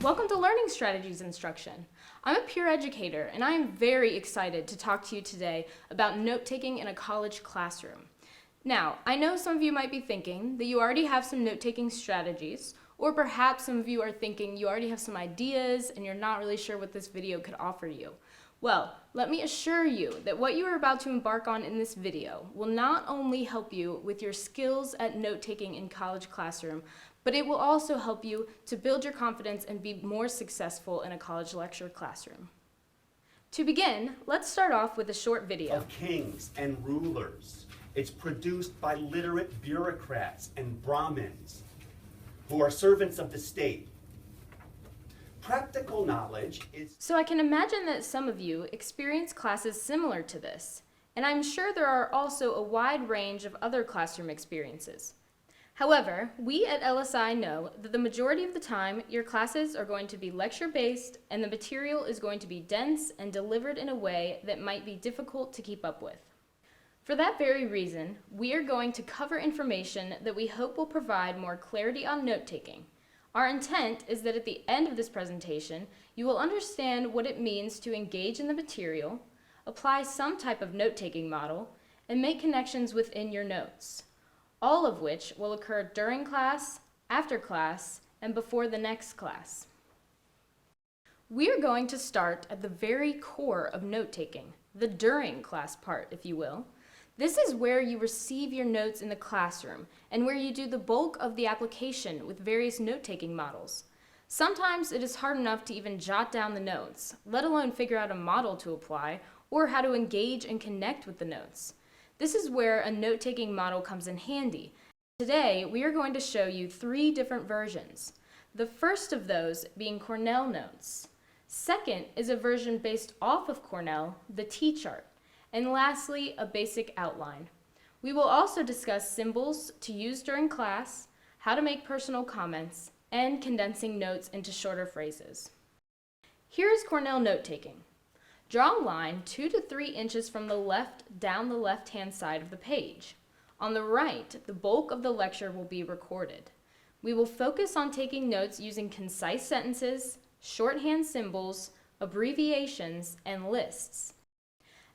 Welcome to Learning Strategies Instruction. I'm a peer educator and I am very excited to talk to you today about note-taking in a college classroom. Now, I know some of you might be thinking that you already have some note-taking strategies, or perhaps some of you are thinking you already have some ideas and you're not really sure what this video could offer you. Well, let me assure you that what you are about to embark on in this video will not only help you with your skills at note-taking in college classroom, but it will also help you to build your confidence and be more successful in a college lecture classroom. To begin, let's start off with a short video. Of kings and rulers. It's produced by literate bureaucrats and Brahmins who are servants of the state. Practical knowledge is... So I can imagine that some of you experience classes similar to this, and I'm sure there are also a wide range of other classroom experiences. However, we at LSI know that the majority of the time your classes are going to be lecture-based and the material is going to be dense and delivered in a way that might be difficult to keep up with. For that very reason, we are going to cover information that we hope will provide more clarity on note-taking. Our intent is that at the end of this presentation, you will understand what it means to engage in the material, apply some type of note-taking model, and make connections within your notes, all of which will occur during class, after class, and before the next class. We are going to start at the very core of note-taking, the during class part, if you will. This is where you receive your notes in the classroom and where you do the bulk of the application with various note-taking models. Sometimes it is hard enough to even jot down the notes, let alone figure out a model to apply or how to engage and connect with the notes. This is where a note-taking model comes in handy. Today, we are going to show you 3 different versions. The first of those being Cornell Notes. Second is a version based off of Cornell, the T-chart. And lastly, a basic outline. We will also discuss symbols to use during class, how to make personal comments, and condensing notes into shorter phrases. Here is Cornell note-taking. Draw a line 2 to 3 inches from the left down the left-hand side of the page. On the right, the bulk of the lecture will be recorded. We will focus on taking notes using concise sentences, shorthand symbols, abbreviations, and lists.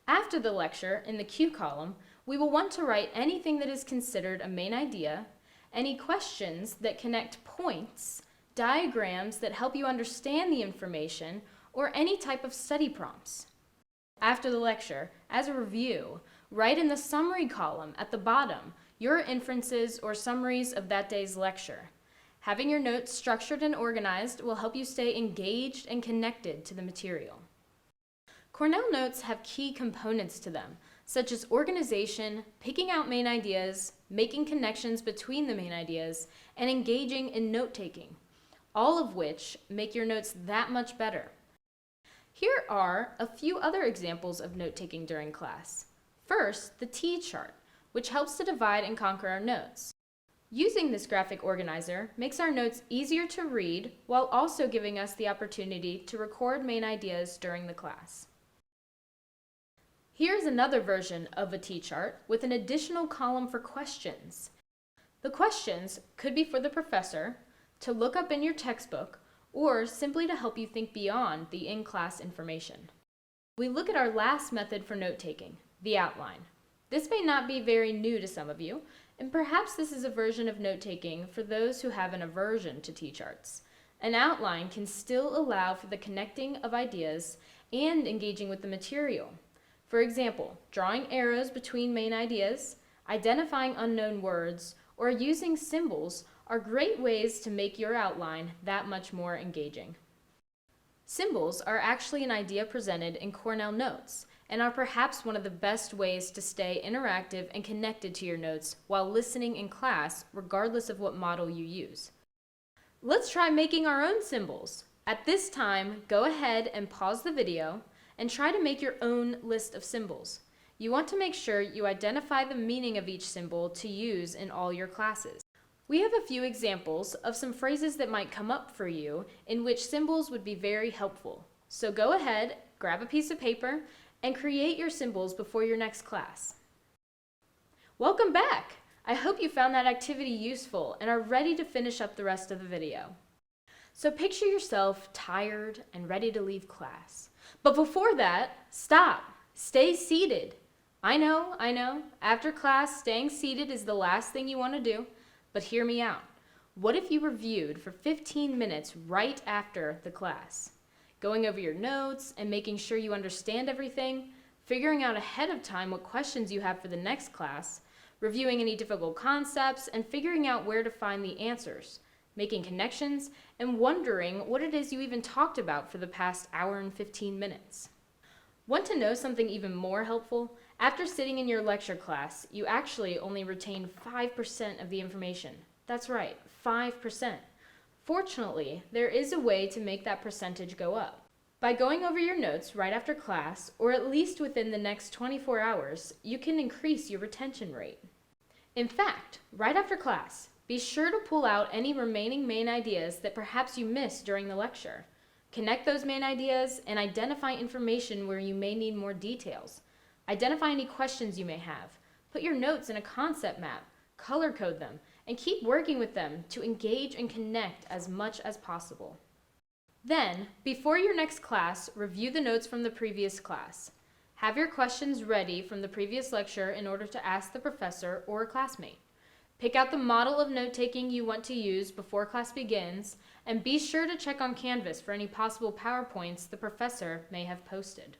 After the lecture, in the Q column, we will want to write anything that is considered a main idea, any questions that connect points, diagrams that help you understand the information, or any type of study prompts. After the lecture, as a review, write in the summary column at the bottom your inferences or summaries of that day's lecture. Having your notes structured and organized will help you stay engaged and connected to the material. Cornell Notes have key components to them, such as organization, picking out main ideas, making connections between the main ideas, and engaging in note-taking, all of which make your notes that much better. Here are a few other examples of note-taking during class. First, the T-chart, which helps to divide and conquer our notes. Using this graphic organizer makes our notes easier to read while also giving us the opportunity to record main ideas during the class. Here's another version of a T-chart with an additional column for questions. The questions could be for the professor, to look up in your textbook, or simply to help you think beyond the in-class information. We look at our last method for note-taking, the outline. This may not be very new to some of you, and perhaps this is a version of note-taking for those who have an aversion to T-charts. An outline can still allow for the connecting of ideas and engaging with the material. For example, drawing arrows between main ideas, identifying unknown words, or using symbols are great ways to make your outline that much more engaging. Symbols are actually an idea presented in Cornell Notes and are perhaps one of the best ways to stay interactive and connected to your notes while listening in class, regardless of what model you use. Let's try making our own symbols. At this time, go ahead and pause the video and try to make your own list of symbols. You want to make sure you identify the meaning of each symbol to use in all your classes. We have a few examples of some phrases that might come up for you in which symbols would be very helpful. So go ahead, grab a piece of paper, and create your symbols before your next class. Welcome back! I hope you found that activity useful and are ready to finish up the rest of the video. So picture yourself tired and ready to leave class. But before that, stop. Stay seated. I know. After class, staying seated is the last thing you want to do, but hear me out. What if you reviewed for 15 minutes right after the class? Going over your notes and making sure you understand everything, figuring out ahead of time what questions you have for the next class, reviewing any difficult concepts, and figuring out where to find the answers, making connections, and wondering what it is you even talked about for the past hour and 15 minutes. Want to know something even more helpful? After sitting in your lecture class, you actually only retain 5% of the information. That's right, 5%. Fortunately, there is a way to make that percentage go up. By going over your notes right after class, or at least within the next 24 hours, you can increase your retention rate. In fact, right after class, be sure to pull out any remaining main ideas that perhaps you missed during the lecture. Connect those main ideas and identify information where you may need more details. Identify any questions you may have. Put your notes in a concept map, color code them, and keep working with them to engage and connect as much as possible. Then, before your next class, review the notes from the previous class. Have your questions ready from the previous lecture in order to ask the professor or a classmate. Pick out the model of note-taking you want to use before class begins, and be sure to check on Canvas for any possible PowerPoints the professor may have posted.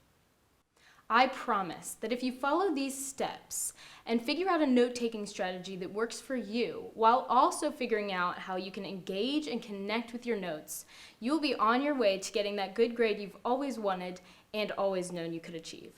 I promise that if you follow these steps and figure out a note-taking strategy that works for you, while also figuring out how you can engage and connect with your notes, you'll be on your way to getting that good grade you've always wanted and always known you could achieve.